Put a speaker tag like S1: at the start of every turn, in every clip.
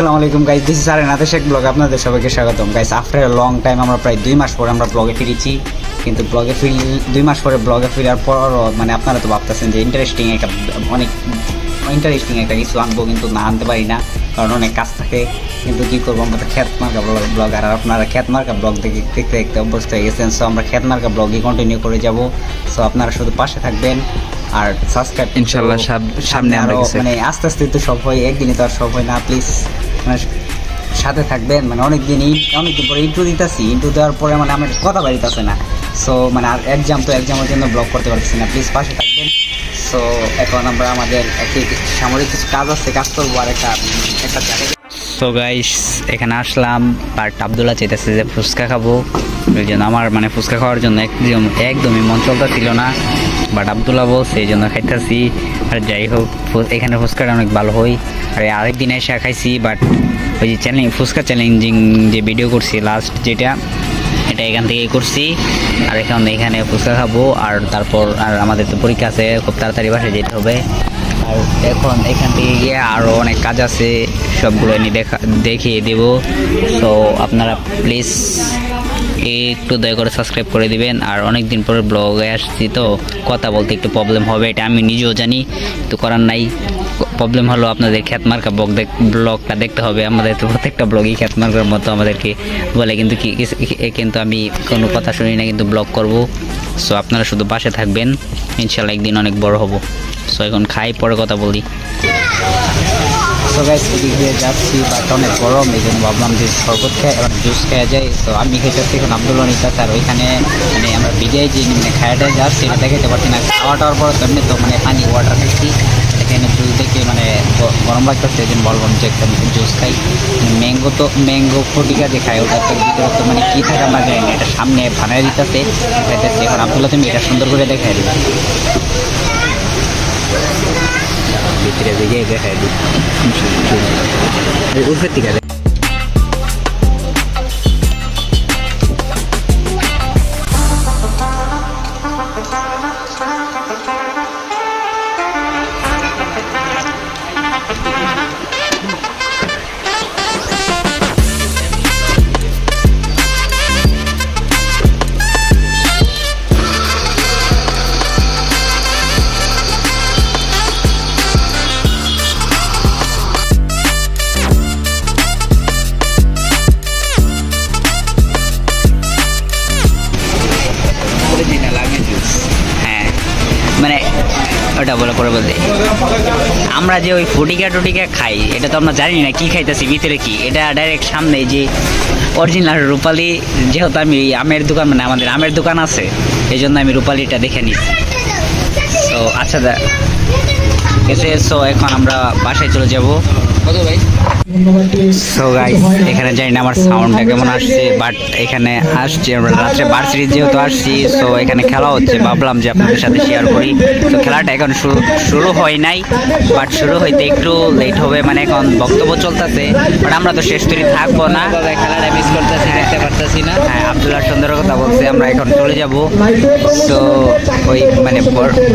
S1: আসসালামু আলাইকুম guys, this is আরেনাথ শেখ ব্লগ। আপনাদের সবাইকে স্বাগতম guys. After a long time আমরা প্রায় 2 মাস পরে আমরা ব্লগে ফিরেছি। কিন্তু ব্লগে 2 মাস পরে ব্লগে ফেরার পর মানে আপনারা তো ভাবতেছেন যে অনেক ইন্টারেস্টিং একটা কিছু আনবো, কিন্তু না আনতে পারি না, কারণ অনেক কাজ থাকে। কিন্তু কী করবো, আমরা তো খ্যাত মার্কা ব্লগ, আর আপনারা খ্যাত মার্কা ব্লগ দেখতে দেখতে অভ্যস্ত হয়ে গেছেন। সো আমরা খ্যাত মার্কা ব্লগই কন্টিনিউ করে যাব। সো আপনারা শুধু পাশে থাকবেন আর সাবস্ক্রাইব
S2: ইনশাআল্লাহ সামনে আমরা
S1: মানে আস্তে আস্তে তো সব হয়, একদিনে তো আর সব হয় না। প্লিজ মানে সাথে থাকবেন। মানে অনেকদিন পরে ইন্ট্রো দিতেছি, ইন্ট্রো দেওয়ার পরে মানে আমার কথা বাড়িতেছে না। সো মানে আর এক্সামের জন্য ব্লগ করতে পারতেছি না। প্লিজ পাশে থাকবেন। সো এখন আমরা আমাদের একটি সামরিক কিছু কাজ আছে, কাজ করবো। আর একটা
S2: সো গাইস, এখানে আসলাম, বাট আব্দুল্লাহ চাইতেছে যে ফুচকা খাবো। ওই জন্য আমার মানে ফুচকা খাওয়ার জন্য একদমই মন চলতেছিল না, বাট আব্দুল্লাহ বলছে এই জন্য খাইতেছি। আর যাই হোক, এখানে ফুচকাটা অনেক ভালো হয়। আর আরেকদিন এসে খাইছি, বাট ওই যে ফুচকা চ্যালেঞ্জিং যে ভিডিও করছি লাস্ট, এটা এখান থেকেই করছি। আর এখানে ফুচকা খাবো, আর তারপর আর আমাদের তো পরীক্ষা আছে, খুব তাড়াতাড়ি বাসায় যেতে হবে। আর এখন এখান থেকে গিয়ে আরও অনেক কাজ আছে, সবগুলো এনে দেখিয়ে দেব। তো আপনারা প্লিজ একটু দয়া করে সাবস্ক্রাইব করে দিবেন। আর অনেক দিন পরে ব্লগে আসছি, তো কথা বলতে একটু প্রবলেম হবে, এটা আমি নিজেও জানি, তো করার নাই। প্রবলেম হলো আপনাদের খ্যাতমার্কা ব্লগটা দেখতে হবে। আমাদের তো প্রত্যেকটা ব্লগই খ্যাতমার্কার মতো আমাদেরকে বলে, কিন্তু আমি কোনো কথা শুনি না, কিন্তু ব্লগ করব। সো আপনারা শুধু পাশে থাকবেন, ইনশাল্লাহ একদিন অনেক বড় হব। সো এখন খাই, পরে কথা বলি।
S1: সো গাইস, এদিক দিয়ে যাচ্ছি, বাট অনেক গরম, এই জন্য ভাবলাম যে শরবত খাই, এবার জুস খাওয়া যায়। তো আমি খেতেছি এখন, আব্দুল্লাহ নিতেছে। আর ওইখানে মানে আমরা বিজয় যে মানে খাওয়াটা যাচ্ছি, এটা দেখাতে পারছি না। খাওয়াটার পর তেমনি তো মানে পানি ওয়াটার খাচ্ছি। এখানে জুস দেখে মানে গরম লাগতেছে, এই জন্য বললাম যে একটা জুস খাই। ম্যাঙ্গো ফটিকা যে খাই, ওটার তো ভিতরে তো মানে কী থাকে আমরা জানি না, এটা সামনে বানায় দিতেছে, খাইতেছে। এখন আব্দুল্লাহ তুমি এটা সুন্দর করে দেখাই দিবে, ভিতরে দিকে দেখাই দিই উঠে ঠিক আছে।
S2: মানে ওটা বলে পরে বলতে, আমরা যে ওই ফটিকা টটিকা খাই, এটা তো আমরা জানি না কি খাইতেছি, ভিতরে কি। এটা ডাইরেক্ট সামনে যে অরিজিনাল রূপালি, যেহেতু আমি আমের দোকান, মানে আমাদের আমের দোকান আছে, এই জন্য আমি রূপালিটা দেখে নিচ্ছি। তো আচ্ছা সো এখন আমরা বাসায় চলে যাব। সো গাইস, এখানে জানি না আমার সাউন্ডটা কেমন আসছে, বাট এখানে আসছে আমরা রাত্রে ভার্সিটি যেহেতু আসছি। সো এখানে খেলা হচ্ছে, ভাবলাম যে আপনাদের সাথে শেয়ার করি। তো খেলাটা এখন শুরু হয় নাই, বাট শুরু হইতে একটু লেট হবে, মানে এখন বক্তব্য চলতেছে, বাট আমরা তো শেষ তৈরি থাকবো না, খেলাটা মিস করতেছি, দেখতে পারতেছি না। হ্যাঁ, আব্দুল্লাহ সুন্দর কথা বলছে, আমরা এখন চলে যাব। সো ওই মানে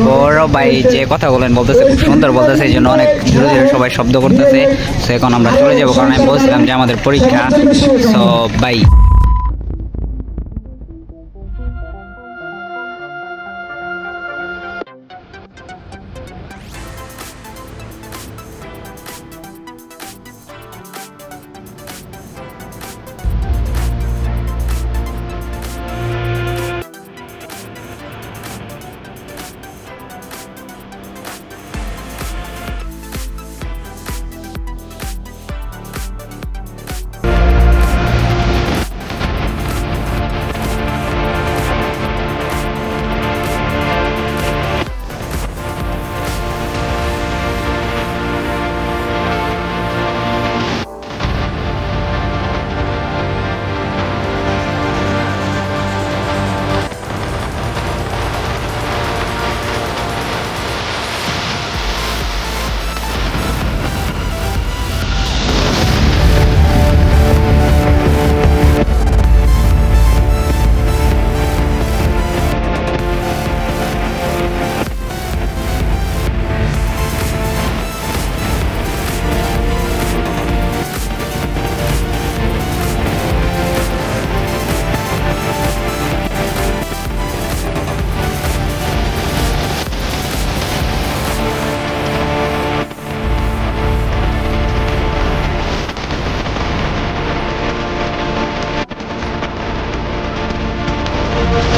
S2: বড় ভাই যে কথা বলতেছে, খুব সুন্দর বলতেছে, এই জন্য অনেক জোরে জোরে সবাই শব্দ করতেছে। সো এখন আমরা চলে যাবো, কারণ আমি বলছিলাম যে আমাদের পরীক্ষা। So by.